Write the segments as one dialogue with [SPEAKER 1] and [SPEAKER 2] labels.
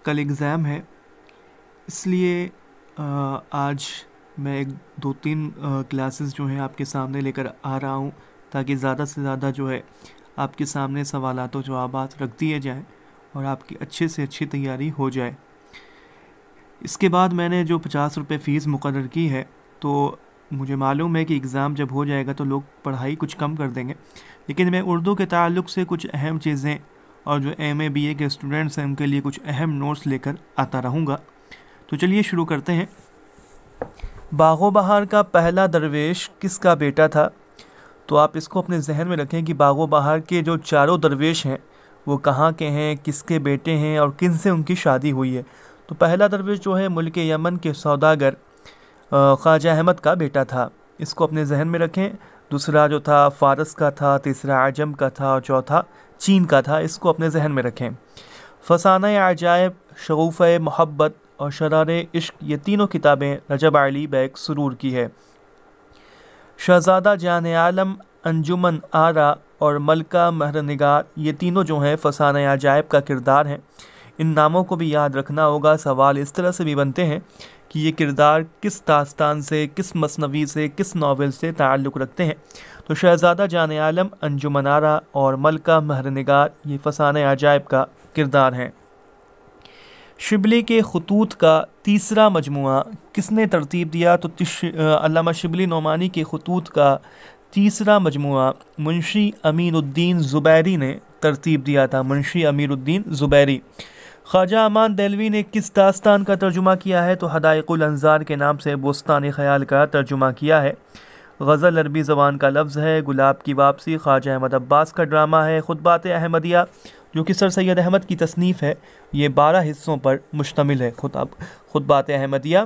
[SPEAKER 1] कल एग्ज़ाम है, इसलिए आज मैं एक दो तीन क्लासेस जो हैं आपके सामने लेकर आ रहा हूँ, ताकि ज़्यादा से ज़्यादा जो है आपके सामने सवालात और जवाबात रख दिए जाएँ और आपकी अच्छे से अच्छी तैयारी हो जाए। इसके बाद मैंने जो 50 रुपये फ़ीस मुकर्रर की है, तो मुझे मालूम है कि एग्ज़ाम जब हो जाएगा तो लोग पढ़ाई कुछ कम कर देंगे, लेकिन मैं उर्दू के ताल्लुक़ से कुछ अहम चीज़ें और जो MA BA के स्टूडेंट्स हैं उनके लिए कुछ अहम नोट्स लेकर आता रहूँगा। तो चलिए शुरू करते हैं। बागो बहार का पहला दरवेश किसका बेटा था? तो आप इसको अपने जहन में रखें कि बागो बहार के जो चारों दरवेश हैं वो कहाँ के हैं, किसके बेटे हैं और किन से उनकी शादी हुई है। तो पहला दरवेश जो है मुल्क यमन के सौदागर ख्वाजा अहमद का बेटा था, इसको अपने जहन में रखें। दूसरा जो था फ़ारस का था, तीसरा आजम का था और चौथा चीन का था, इसको अपने जहन में रखें। फसाना अजायब, शगुफ़ मोहब्बत और शरार इश्क, ये तीनों किताबें रजब अली बैग सुरूर की है। शहज़ादा जान आलम, अंजुमन आरा और मलका महरनिगार, ये तीनों जो हैं फसाना अजायब का किरदार हैं। इन नामों को भी याद रखना होगा। सवाल इस तरह से भी बनते हैं कि ये किरदार किस दास्तान से, किस मसनवी से, किस नावल से ताल्लुक़ रखते हैं। तो शहज़ादा जान आलम, अंजुमन आरा और मलका महरनिगार ये फसाना अजायब का किरदार हैं। शिबली के ख़ुतूत का तीसरा मजमुआ किसने तरतीब दिया? तो अल्लामा शिबली नोमानी के ख़ुतूत का तीसरा मजमुआ मुंशी अमीनुद्दीन ज़ुबैरी ने तरतीब दिया था। मुंशी अमीनुद्दीन ज़ुबैरी। ख्वाजा अमान देलवी ने किस दास्तान का तर्जुमा किया है? तो हदाइकुल अंज़ार के नाम से बोस्तान ख़याल का तर्जुमा किया है। गज़ल अरबी ज़बान का लफ्ज़ है। गुलाब की वापसी ख्वाजा अहमद अब्बास का ड्रामा है। खुतबात अहमदिया जो कि सर सैयद अहमद की तसनीफ़ है, ये 12 हिस्सों पर मुश्तमिल है। खुतबात अहमदिया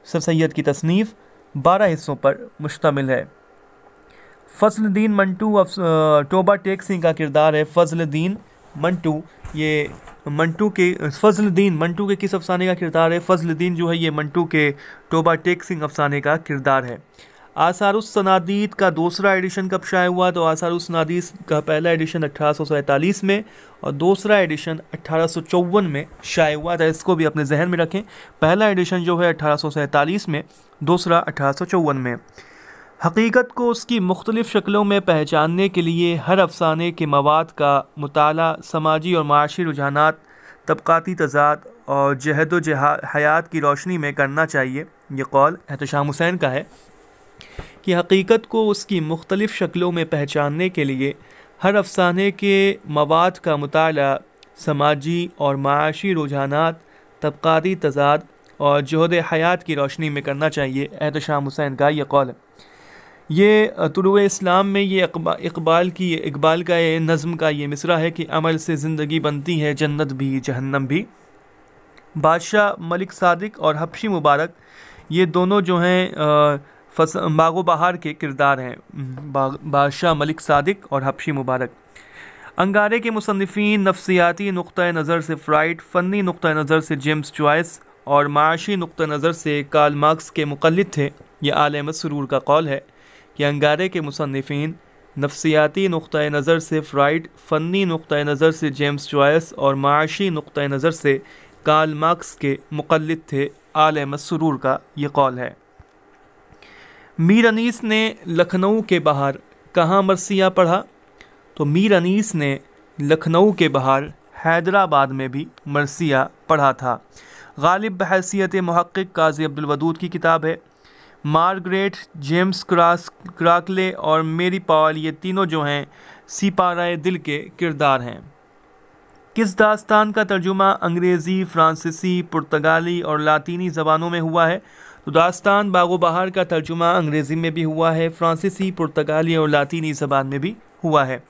[SPEAKER 1] सर सैयद की तसनीफ़ 12 हिस्सों पर मुश्तमिल है। फ़ज़्लुद्दीन मंटू टोबा टेक सिंह का किरदार है। फ़ज़्लुद्दीन मंटू, ये फ़ज़्लुद्दीन मंटू के किस अफसाने का किरदार है? फ़ज़्लुद्दीन जो है ये मंटू के टोबा टेक सिंह अफसाने का किरदार है। आसारुस सनादीद का दूसरा एडिशन कब शाया हुआ? तो आसारुस सनादीद का पहला एडिशन 1847 में और दूसरा एडिशन 1854 में शाया हुआ था। इसको भी अपने जहन में रखें। पहला एडिशन जो है 1847 में, दूसरा 1854 में। हकीकत को उसकी मुख्तलिफ़ शक्लों में पहचानने के लिए हर अफसाने के मवाद का मुताला समाजी और माशी रुझानात, तबक़ाती तज़ाद और जहद-ओ-हयात की रोशनी में करना चाहिए। ये कौल एहतशाम हुसैन का है कि हकीकत को उसकी मुख्तलिफ़ शक्लों में पहचानने के लिए हर अफसाने के मवाद का मुताला समाजी और माशी रुझानात, तबक़ाती तज़ाद और जहद-ए-हयात की रोशनी में करना चाहिए। एहतशाम हुसैन का ये कौल है। ये तुलुए इस्लाम में ये इकबाल का ये नज़्म का ये मिसरा है कि अमल से ज़िंदगी बनती है जन्नत भी जहन्नम भी। बादशाह मलिक सादिक और हबशी मुबारक ये दोनों जो हैं बागो बहार के किरदार हैं। बादशाह मलिक सादिक और हबशी मुबारक। अंगारे के मुसन्निफ़ीन नफ्सियाती नुक्ता नज़र से फ्राइड, फ़न्नी नुक्ता नज़र से जेम्स जॉयस और माशी नुक्ता नज़र से कार्ल मार्क्स के मुक़ल्लिद थे। यह आले मसरूर का कौल है कि अंगारे के मुसन्निफ़ीन नफ्सियाती नुक्ता नज़र से फ्राइड, फ़न्नी नुक्ता नज़र से जेम्स जॉयस और माशी नुक्ता नज़र से कार्ल मार्क्स के मुक़ल्लिद थे। आले मसरूर का ये कौल है। मीर अनीस ने लखनऊ के बाहर कहाँ मरसिया पढ़ा? तो मीर अनीस ने लखनऊ के बाहर हैदराबाद में भी मरसिया पढ़ा था। गालिब बहैसियत मुहक्किक काज़ी अब्दुल वदूद की किताब है। मार्गरेट, जेम्स क्राकले और मेरी पॉल ये तीनों जो हैं सिपाराए दिल के किरदार हैं। किस दास्तान का तर्जुमा अंग्रेज़ी, फ़्रांसीसी, पुर्तगाली और लातीनी ज़बानों में हुआ है? तो दास्तान बागो बहार का तर्जुमा अंग्रेज़ी में भी हुआ है, फ़्रांसीसी, पुर्तगाली और लातीनी ज़बान में भी हुआ है।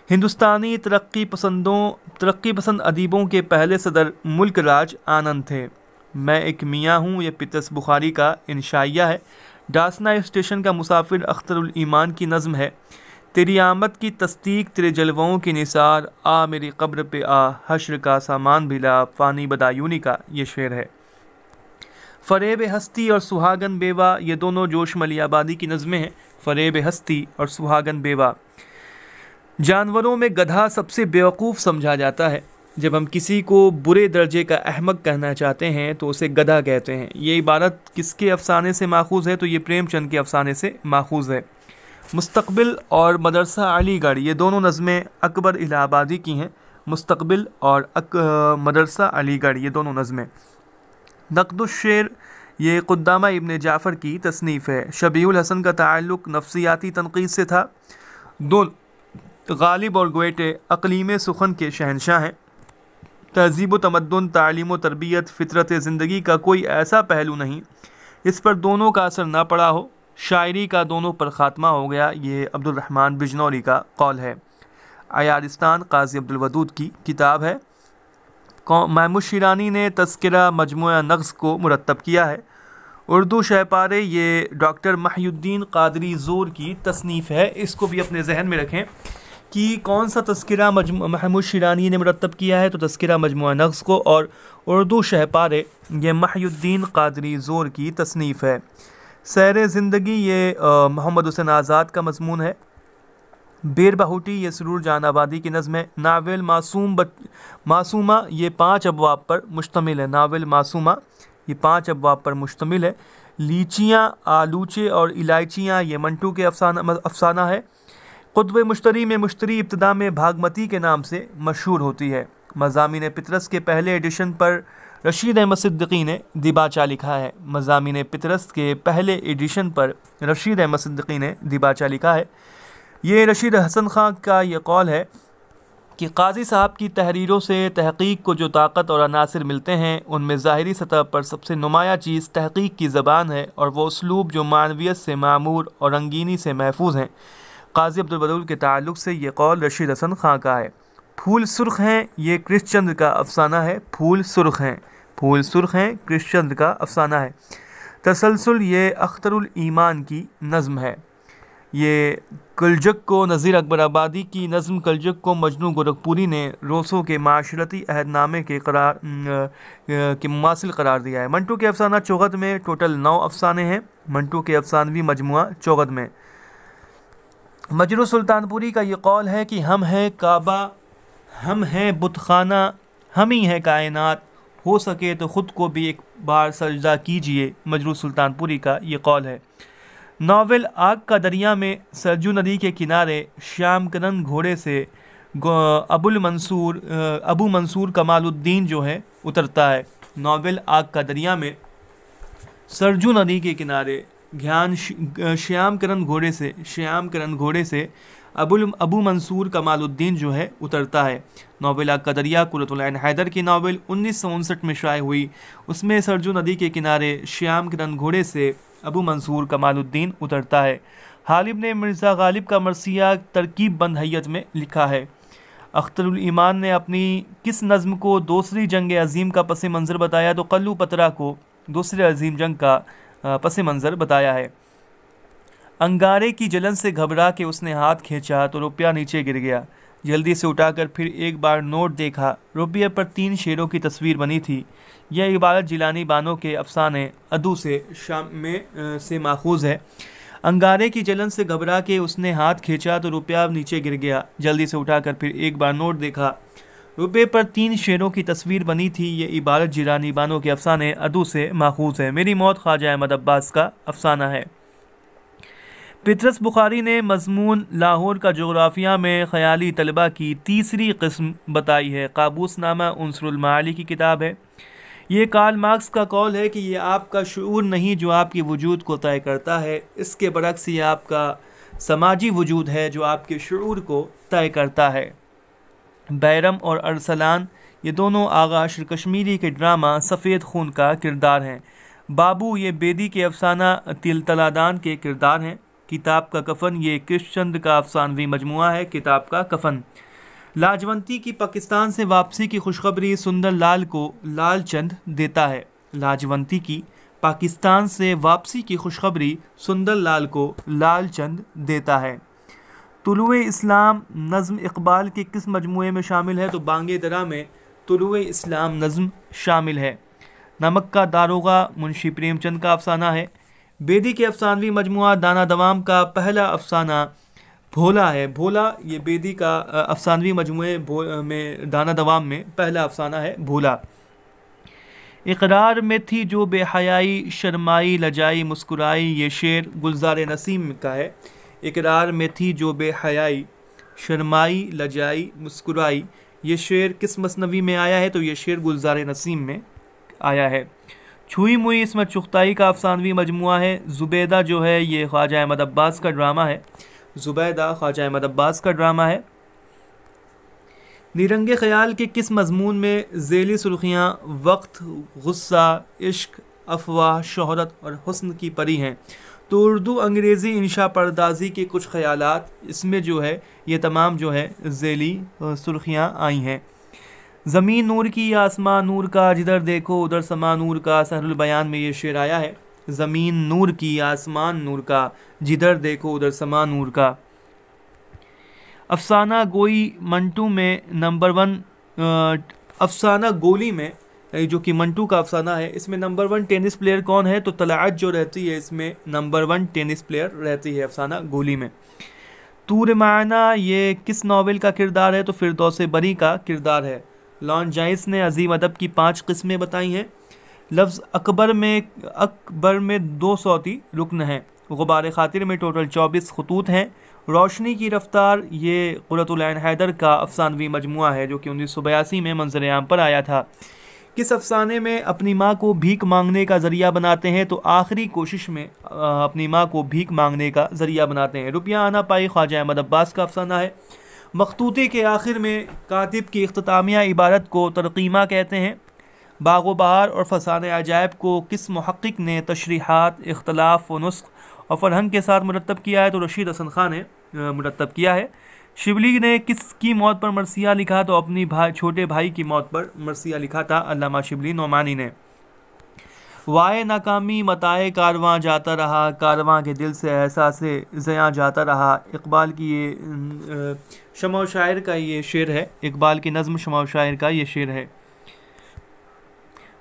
[SPEAKER 1] हिंदुस्तानी तरक्की पसंद अदीबों के पहले सदर मुल्क राज आनंद थे। मैं एक मियाँ हूँ, ये पितस बुखारी का इंशाइया है। डासना स्टेशन का मुसाफिर अख्तरुल ईमान की नज़्म है। तेरी आमद की तस्दीक तेरे जलवों की निसार, आ मेरी कब्र पे आ, हश्र का सामान भिला, फ़ानी बदायूनी का ये शेर है। फ़रेब हस्ती और सुहागन बेवा ये दोनों जोश मलियाबादी की नज़में हैं। फ़रेब हस्ती और सुहागन बेवा। जानवरों में गधा सबसे बेवकूफ़ समझा जाता है। जब हम किसी को बुरे दर्जे का अहमक कहना चाहते हैं तो उसे गधा कहते हैं। ये इबारत किसके अफसाने से माखूज़ है? तो ये प्रेमचंद के अफसाने से माखूज़ है। मुस्तकबिल और मदरसा अलीगढ़ ये दोनों नज़में अकबर इलाहाबादी की हैं। मुस्तकबिल और मदरसा अलीगढ़ ये दोनों नज़में। नक़्दुश्शेर ये क़ुद्दामा इब्न जाफ़र की तसनीफ़ है। शबीहुल हसन का ताल्लुक़ नफ्सियाती तनक़ीद से था। गालिब और गोएटे अक़लीम सुखन के शहनशाह हैं। तहज़ीब व तमद्दुन, तालीम व तरबियत, फ़ितरत ज़िंदगी का कोई ऐसा पहलू नहीं इस पर दोनों का असर ना पड़ा हो। शायरी का दोनों पर ख़ात्मा हो गया, ये अब्दुर्रहमान बिजनौरी का कौल है। अयारिस्तान क़ाज़ी अब्दुल वदूद की किताब है। महमूद शिरानी ने तज़किरा मजमुआ नग़्ज़ को मुरत्तब किया है। उर्दू शहपारे ये डॉक्टर महिउद्दीन क़ादरी ज़ोर की तसनीफ़ है। इसको भी अपने जहन में रखें कि कौन सा तज़किरा महमूद शिरानी ने मुरत्तब किया है, तो तज़किरा मजमुआ नग़्ज़ को, और उर्दू शहपारे ये महिउद्दीन क़ादरी ज़ोर की तसनीफ़ है। सैर ज़िंदगी ये मोहम्मद हुसैन आज़ाद का मज़मून है। बेर बहूटी ये सुरूर जान आबादी की नज़्म है। नावल मासूमा ये 5 अबवाब पर मुश्तमिल है। नावल मासूमा ये 5 अबवाब पर मुश्तमिल है। लीचियाँ, आलूचे और इलायचियाँ ये मंटू के अफसाना है। क़ुत्ब मुश्तरी में मुश्तरी इब्तिदा में भागमती के नाम से मशहूर होती है। मज़ामीन पितरस के पहले एडिशन पर रशीद अहमद सिद्दीकी ने दिबाचा लिखा है। मज़ामीन पितरस के पहले एडिशन पर रशीद अहमद सिद्दीकी ने दिबाचा लिखा है। ये रशीद हसन ख़ान का ये कौल है कि क़ाज़ी साहब की तहरीरों से तहक़ीक़ को जो ताकत और अनासिर मिलते हैं, उनमें ज़ाहिरी सतह पर सबसे नुमाया चीज़ तहक़ीक़ की ज़बान है और वो उसलूब जो मानवियत से मामूर और रंगीनी से महफूज हैं। क़ाज़ी अब्दुल वदूद के ताल्लुक़ से ये कौल रशीद हसन ख़ान का है। फूल सुर्ख हैं ये कृष्णचंद्र का अफसाना है। फूल सुर्ख हैं कृष्णचंद्र का अफसाना है। तसलसल ये अख्तरुल ईमान की नज़्म है। ये कलजक को नज़ीर अकबर आबादी की नज़्म कलजक को मजनू गोरखपुरी ने रोसो के माशरती अहदनामे के मुमासिल करार दिया है। मंटू के अफसाना चौगत में टोटल 9 अफसाने हैं। मंटू के अफसानवी मजमुआ चौगत में। मजरू सुल्तानपुरी का ये कौल है कि हम हैं काबा, हम हैं बुतखाना, हम ही हैं कायनात, हो सके तो ख़ुद को भी एक बार सजदा कीजिए। मजरू सुल्तानपुरी का ये कौल है। नावल आग का दरिया में सरजू नदी के किनारे श्याम करण घोड़े से अबू मंसूर कमालुद्दीन जो है उतरता है। नावल आग का दरिया में सरजू नदी के किनारे श्याम करण घोड़े से अबू मंसूर कमालुद्दीन जो है उतरता है। नावल आग का दरिया कुर्रतुल ऐन हैदर की नावल 1959 में शाये हुई। उसमें सरजू नदी के किनारे श्याम करण घोड़े से अबू मंसूर कमालुद्दीन उतरता है। हालिब ने मिर्ज़ा गालिब का मरसिया तरकीब बंद हैयत में लिखा है। अख्तरुल ईमान ने अपनी किस नज़्म को दूसरी जंग अज़ीम का पस मंज़र बताया, तो कल्लू पतरा को दूसरे अज़ीम जंग का पस मंज़र बताया है। अंगारे की जलन से घबरा के उसने हाथ खींचा तो रुपया नीचे गिर गया। जल्दी से उठाकर फिर एक बार नोट देखा, रुपये पर 3 शेरों की तस्वीर बनी थी। यह इबारत जिलानी बानो के अफसाने अदू से से माखूज़ है। अंगारे की जलन से घबरा के उसने हाथ खींचा तो रुपया नीचे गिर गया। जल्दी से उठाकर फिर एक बार नोट देखा, रुपये पर 3 शेरों की तस्वीर बनी थी। ये इबारत जिलानी बानो के अफसाने अदू से माखूज़ है। मेरी मौत ख्वाजा अहमद अब्बास का अफसाना है। पितरस बुखारी ने मज़मून लाहौर का जोग्राफिया में ख़याली तलबा की तीसरी किस्म बताई है। काबूसनामा उन्सरुल माली की किताब है। ये कार्ल मार्क्स का कौल है कि ये आपका शऊर नहीं जो आपके वजूद को तय करता है, इसके बरक्स ये आपका समाजी वजूद है जो आपके शऊर को तय करता है। बैरम और अरसलान ये दोनों आगा अशर कश्मीरी के ड्रामा सफ़ेद खून का किरदार हैं। बाबू ये बेदी के अफसाना तिलतलादान के किरदार हैं। किताब का कफन ये कृष्णचंद्र का अफसानवी मजमुआ है। किताब का कफन। लाजवंती की पाकिस्तान से वापसी की खुशखबरी सुंदर लाल को लालचंद देता है। लाजवंती की पाकिस्तान से वापसी की खुशखबरी सुंदर लाल को लालचंद देता है। तुलुए इस्लाम नज़्म इकबाल के किस मजमुए में शामिल है, तो बांगे दरा में तुलुए इस्लाम नज़्म शामिल है। नमक का दारोगा मुंशी प्रेमचंद का अफसाना है। बेदी के अफसानवी मजमुआ दाना दवाम का पहला अफसाना भोला है। भोला ये बेदी का अफसानवी मजमूए में दाना दवाम में पहला अफसाना है भोला। इकरार में थी जो बेहयाई, शर्माई लजाई मुस्कुराई, ये शेर गुलजार नसीम का है। इकरार में थी जो बेहयाई, शर्माई लजाई मुस्कुराई, ये शेर किस मसनवी में आया है? तो ये शेर गुलजार नसीम में आया है। छुई मुई इसमें चुगताई का अफसानवी मजमुआ है। ज़ुबैदा जो है ये ख्वाजा अहमद अब्बास का ड्रामा है। ज़ुबैदा ख्वाजा अहमद अब्बास का ड्रामा है। निरंगे ख्याल के किस मजमून में ज़ेली सुर्खियाँ वक्त, गुस्सा, इश्क, अफवाह, शोहरत और हुस्न की परी हैं? तो उर्दू अंग्रेज़ी इंशा परदाजी के कुछ ख़यालात इसमें जो है ये तमाम जो है ज़ेली सुर्खियाँ आई हैं। ज़मीन नूर की या आसमान नूर का, जिधर देखो उधर समा नूर का, सहरुल बयान में ये शेर आया है। ज़मीन नूर की या आसमान नूर का, जिधर देखो उधर समा नूर का। अफसाना गोई मंटू में नंबर 1 अफसाना गोली में जो कि मंटू का अफसाना है, इसमें नंबर 1 टेनिस प्लेयर कौन है? तो तलाअत जो रहती है इसमें नंबर 1 टेनिस प्लेयर रहती है अफसाना गोली में। तूर माना ये किस नावल का किरदार है? तो फिरदौस बरी का किरदार है। लॉन जाइस ने अजीम अदब की 5 किस्में बताई हैं। लफ्ज़ अकबर में 2 सौती रुकन हैं। गुबार खातिर में टोटल 24 खतूत हैं। रोशनी की रफ्तार ये क़ुर्रतुल ऐन हैदर का अफसानवी मजमुआ है जो कि 1982 में मंज़र आम पर आया था। किस अफसाने में अपनी माँ को भीख मांगने का ज़रिया बनाते हैं? तो आखिरी कोशिश में अपनी माँ को भीख मांगने का ज़रिया बनाते हैं। रुपया आना पाई ख्वाजा अहमद अब्बास का अफसाना है। मखतूते के आखिर में कातिब की इख्तितामिया इबारत को तरकीमा कहते हैं। बाग़ो बहार और फ़साने अजायब को किस मुहक्किक ने तशरीहात, इख्तलाफ व नुस्ख और फ़रहंग के साथ मुरतब किया है? तो रशीद हसन खान ने मुरतब किया है। शिबली ने किसकी मौत पर मरसिया लिखा? तो अपनी छोटे भाई की मौत पर मरसिया लिखा था अल्लामा शिबली नौमानी ने। वाए नाकामी मताए कारवां जाता रहा, कारवां के दिल से एहसास ज़यां जाता रहा। इकबाल की ये शमा शायर का ये शेर है। इकबाल की नज़्म शमा शायर का ये शेर है।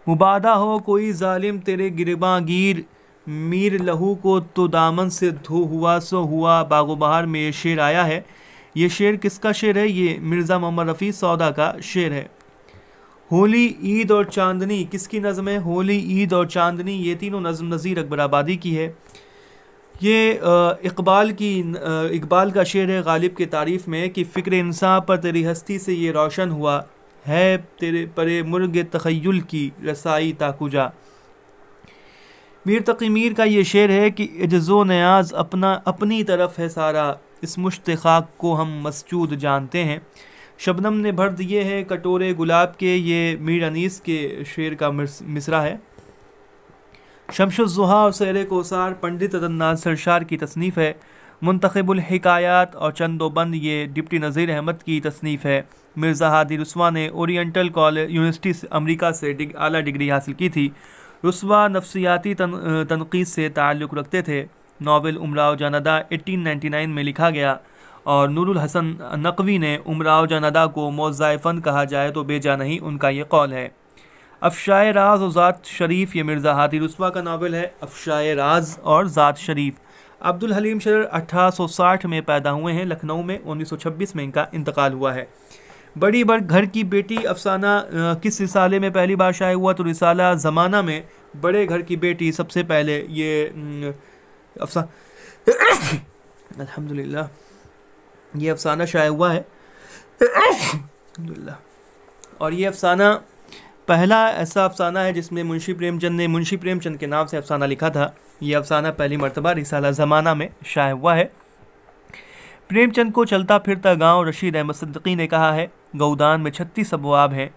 [SPEAKER 1] मुबादा हो कोई जालिम तेरे गिरबां गिर, मीर लहू को तो दामन से धो हुआ सो हुआ। बागो बहार में ये शेर आया है। ये शेर किसका शेर है? ये मिर्ज़ा मोहम्मद रफ़ी सौदा का शेर है। होली, ईद और चांदनी किसकी नज़म है? होली, ईद और चांदनी ये तीनों नज़म नज़ीर अकबर आबादी की है। ये इकबाल का शेर है गालिब की तारीफ़ में कि फ़िक्र इंसान पर तेरी हस्ती से ये रोशन हुआ है, तेरे परे मुर्ग तख़य्युल की रसाई ताकुजा। मीर तक़ी मीर का ये शेर है कि इज्ज़ो नियाज़ अपनी तरफ है सारा, इस मुश्त खाक को हम मसजूद जानते हैं। शबनम ने भर दिए हैं कटोरे गुलाब के, ये मीर अनीस के शेर का मिसरा है। शमशुज़्ज़ुहा और सैर कोसार पंडित अदन्नान सरशार की तसनीफ़ है। मुंतखबुल हिकायात और चंदोबंद ये डिप्टी नज़ीर अहमद की तसनीफ़ है। मिर्ज़ा हादी रुस्वा ने ओरिएंटल कॉलेज यूनिवर्सिटी से अमरीका से आला डिग्री हासिल की थी। रुस्वा नफ्सियाती तनक़ीद से ताल्लुक़ रखते थे। नावल उमराव जानदा 1899 में लिखा गया और नूरुल हसन नकवी ने उमराव जानदा को मौज़ाए फ़न कहा जाए तो बेजा नहीं, उनका ये कौल है। अफ़शाए राज और ज़ात शरीफ ये मिर्ज़ा हादी रुस्वा का नावल है। अफ़शाए राज और ज़ात शरीफ। अब्दुल हलीम शरर 1860 में पैदा हुए हैं। लखनऊ में 1926 में इनका इंतकाल हुआ है। बड़ी घर की बेटी अफसाना किस रिसाले में पहली बार शाये हुआ? तो रिसाला ज़माना में बड़े घर की बेटी सबसे पहले ये अल्हम्दुलिल्लाह ये अफसाना शाये हुआ है। अल्हम्दुलिल्लाह। और ये अफसाना पहला ऐसा अफसाना है जिसमें मुंशी प्रेमचंद ने मुंशी प्रेमचंद के नाम से अफसाना लिखा था। ये अफसाना पहली मरतबा रिसाला ज़माना में शाये हुआ है। प्रेमचंद को चलता फिरता गांव रशीद अहमद सिद्दीकी ने कहा है। गौदान में 36 अबवाब हैं।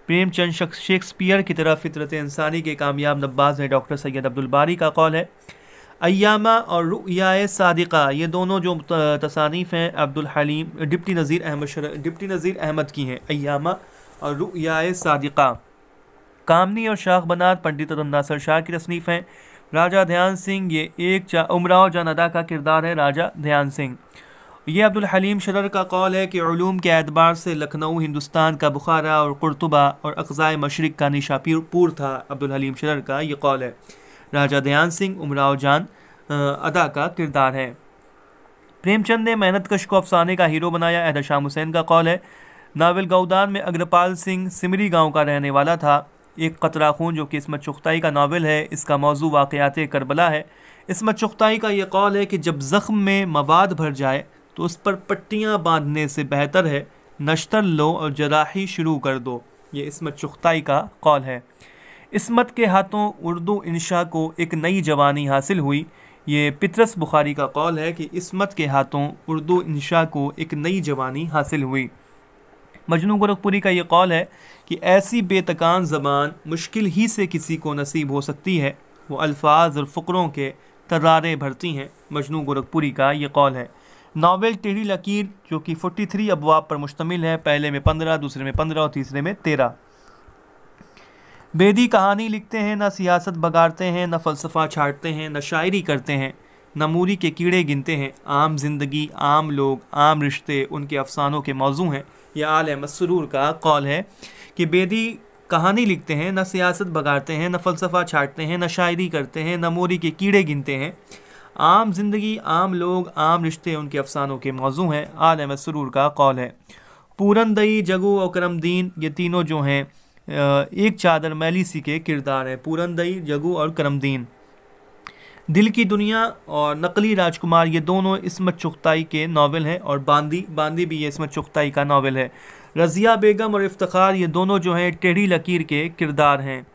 [SPEAKER 1] प्रेमचंद शेक्सपियर की तरह फितरत इंसानी के कामयाब नब्बाज हैं। डॉक्टर सैयद अब्दुल बारी का कौल है। अय्यामा और रुयाए सादिका ये दोनों जो तसानीफ़ हैं अब्दुल हलीम डिप्टी नज़ीर अहमद की हैं। अय्यामा और रुयाए सादिका। कामनी और शाख बनात पंडित नासिर शाह की तसनीफ़ हैं। राजा ध्यान सिंह ये उमराव जानदा का किरदार है। राजा ध्यान सिंह। ये अब्दुल हलीम शरर का कौल है कि उलूम के एतबार से लखनऊ हिंदुस्तान का बुखारा और कुर्तुबा और अक़ज़ाए मशरिक़ का निशापुर था। अब्दुल हलीम शरर का ये कौल है। राजा ध्यान सिंह उमराव जान अदा का किरदार है। प्रेमचंद ने मेहनतकश को अफसाने का हीरो बनाया, एहतशाम हुसैन का कौल है। नावल गौदान में अग्रपाल सिंह सिमरी गांव का रहने वाला था। एक कतरा खून जो कि इस्मत चुगताई का नावल है, इसका मौजू वाक़यात करबला है। इस्मत चुगताई का यह कौल है कि जब ज़ख्म में मवाद भर जाए तो उस पर पट्टियाँ बांधने से बेहतर है नश्तर लो और जराही शुरू कर दो। ये इस्मत चुगताई का कौल है। इस्मत के हाथों उर्दू इंशा को एक नई जवानी हासिल हुई। ये पितरस बुखारी का कौल है कि इस्मत के हाथों उर्दू इंशा को एक नई जवानी हासिल हुई। मजनू गोरखपुरी का ये कौल है कि ऐसी बेतकान ज़बान मुश्किल ही से किसी को नसीब हो सकती है, वो अल्फाज और फ़ुकरों के तरारे भरती हैं। मजनू गोरखपुरी का ये कौल है। नावल टेढ़ी लकीर जो कि 43 अबवाब पर मुश्तमिल है, पहले में 15, दूसरे में 15 और तीसरे में 13। बेदी कहानी लिखते हैं, न सियासत बगाड़ते हैं, न फ़लसफ़ा छाटते हैं, न शायरी करते हैं, न मूरी के कीड़े गिनते हैं। आम जिंदगी, आम लोग, आम रिश्ते उनके अफसानों के मौजू हैं। यह आल अहमद सुरूर का कौल है कि बेदी कहानी लिखते हैं, न सियासत बगाड़ते हैं, न फ़लसफ़ा छाटते हैं, न शायरी करते हैं, न मूरी के कीड़े गिनते हैं। आम जिंदगी, आम लोग, आम रिश्ते उनके अफसानों के मौजू हैं। आल अहमद सुरूर का कौल है। पूरनदई, जगू और करमदीन ये तीनों जो हैं एक चादर मैली सी के किरदार हैं। पूरनदई, जगू और करमदीन। दिल की दुनिया और नकली राजकुमार ये दोनों इस्मत चुगताई के नावल हैं। और बांदी भी ये इस्मत चुगताई का नावल है। रज़िया बेगम और इफ्तिखार ये दोनों जो हैं टेढ़ी लकीर के किरदार हैं।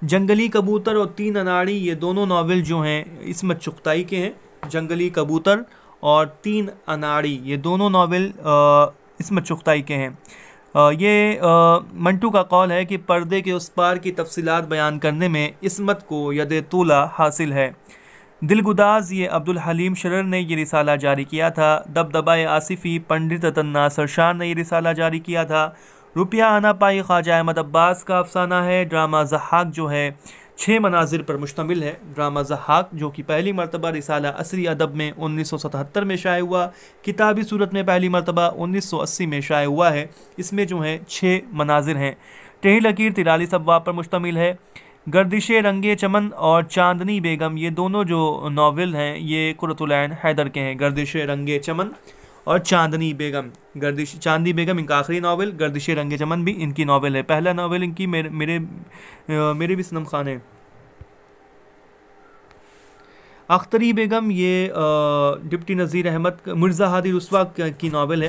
[SPEAKER 1] जंगली कबूतर और तीन अनाड़ी ये दोनों नावल जो हैं इस्मत चुगताई के हैं। जंगली कबूतर और तीन अनाड़ी ये दोनों नावल इस्मत चुगताई के हैं। ये मंटू का कौल है कि पर्दे के उस पार की तफसीलात बयान करने में इस्मत को यद तूला हासिल है। दिलगुदाज ये अब्दुल हलीम शरर ने ये रिसाला जारी किया था। दबदबाए आसिफ़ी पंडित नासर शाह ने ये रिसाला जारी किया था। रुपया आना पाई ख्वाजा अहमद अब्बास का अफसाना है। ड्रामा ज़हाक जो है 6 मनाजिर पर मुश्तमिल है। ड्रामा ज़हाक जो कि पहली मरतबा रिसाला असरी अदब में 1977 में शाये हुआ, किताबी सूरत में पहली मरतबा 1980 में शाये हुआ है। इसमें जो है 6 मनाजिर हैं। टेढ़ी लकीर 43 अबवाब पर मुश्तमिल है। गर्दिशे रंगे चमन और चांदनी बेगम ये दोनों जो नावल हैं ये कुर्रतुल ऐन हैदर के हैं। गर्दिशे रंगे चमन और चांदनी बेगम। चांदनी बेगम इनका आखिरी नावल, गर्दिशे रंगे चमन भी इनकी नावल है। पहला नावल इनकी मेरे भी सनम खान है। अख्तरी बेगम ये डिप्टी नज़ीर अहमद मिर्ज़ा हादी रुस्वा की नावल है।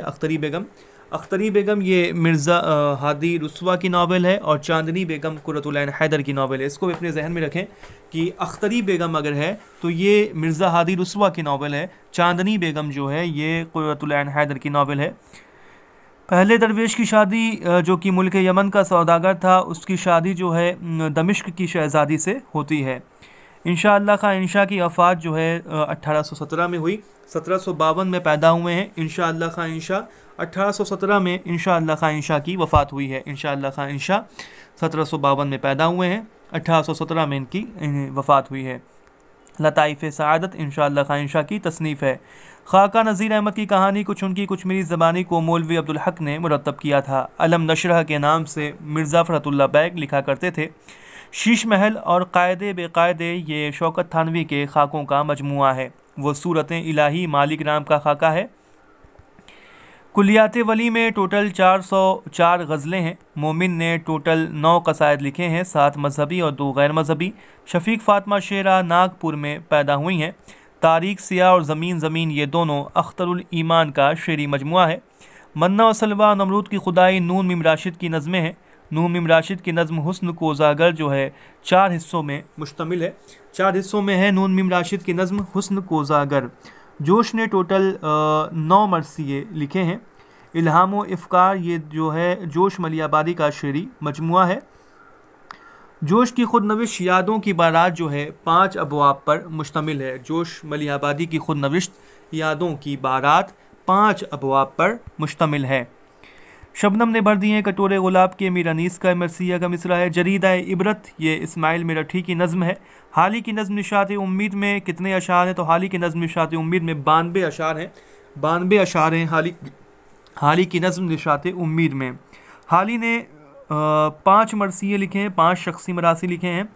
[SPEAKER 1] अख्तरी बेगम ये मिर्ज़ा हादी रुस्वा की नावल है। और चांदनी बेगम कुर्रतुल ऐन हैदर की नावल है। इसको भी अपने जहन में रखें कि अख्तरी बेगम अगर है तो ये मिर्ज़ा हादी रुस्वा की नावल है। चांदनी बेगम जो है ये कुर्रतुल ऐन हैदर की नावल है। पहले दरवेश की शादी जो कि मुल्क यमन का सौदागर था, उसकी शादी जो है दमिश्क की शहज़ादी से होती है। इंशा अल्लाह खां इंशा की वफ़ात जो है 1817 में हुई। 1752 में पैदा हुए हैं। इंशा अल्लाह खां इंशा 1817 में इंशा अल्लाह खां इंशा की वफ़ात हुई है। इंशा अल्लाह खां इंशा 1752 में पैदा हुए हैं, 1817 में इनकी वफ़ात हुई है। लताइफ़ सआदत इंशा अल्लाह खां इंशा की तसनीफ़ है। खाका नज़ीर अहमद की कहानी कुछ उनकी कुछ मेरी ज़बानी को मौलवी अब्दुल हक ने मुरतब किया था। अलम नशरह के नाम से मिर्ज़ा फ़रहतुल्लाह बैग लिखा करते थे। शीश महल और कायदे बेकायदे ये शौकत थानवी के खाकों का मजमुआ है। वो सूरतें इलाही मालिक नाम का खाका है। कुलियात वली में टोटल 404 गज़लें हैं। मोमिन ने टोटल 9 कसायद लिखे हैं, 7 मजहबी और 2 गैर मजहबी। शफीक फ़ातिमा शेरा नागपुर में पैदा हुई हैं। तारीख सिया और ज़मीन ज़मीन ये दोनों अख्तरुल ईमान का शेरी मजमुआ है। मन्ना और सलवा नमरूद की खुदाई नून मीम राशिद की नज़में हैं। नून मीम राशिद की नज़्म हुस्न को उजागर जो है 4 हिस्सों में मुश्तमिल है। 4 हिस्सों में है नून मीम राशिद की नज़्म हुस्न को उजागर। जोश ने टोटल 9 मरसिए लिखे हैं। इल्हाम व इफ़कार ये जो है जोश मलियाबादी का शेरी मजमुआ है। जोश की खुद नविश यादों की बारात जो है 5 अबवाब पर मुश्तमिल है। जोश मलियाबादी की खुद नविश यादों की बारात 5 अबवाब पर मुश्तमिल है। शबनम ने भर दिए कटोरे गुलाब के मीर अनीस का मरसिया का मिसरा है। जरीदा इबरत ये इस्माइल मिरठी की नज़्म है। हाली की नज़्म निशात उम्मीद में कितने अशार हैं तो हाली की नज़्म निशात उम्मीद में 92 अशार हैं। 92 अशार हैं हाली की नज़्म निशात उम्मीद में। हाली ने 5 मरसिए लिखे हैं, 5 शख्सी मरासी लिखे हैं।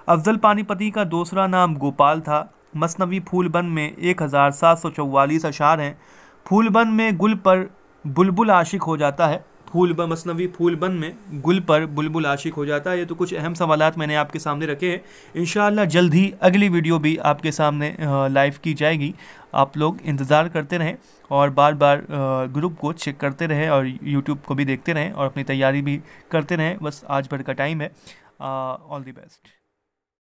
[SPEAKER 1] अफजल पानीपती का दूसरा नाम गोपाल था। मसनवी फूलबंद में 1744 अशार हैं। फूलबंद में गुल पर बुलबुल आशिक हो जाता है। मसनवी फूलबंद में गुल पर बुलबुल आशिक हो जाता है। ये तो कुछ अहम सवालात मैंने आपके सामने रखे हैं। इंशाअल्लाह जल्द ही अगली वीडियो भी आपके सामने लाइव की जाएगी। आप लोग इंतज़ार करते रहें और बार बार ग्रुप को चेक करते रहें और यूट्यूब को भी देखते रहें और अपनी तैयारी भी करते रहें। बस आज भर का टाइम है। All the best.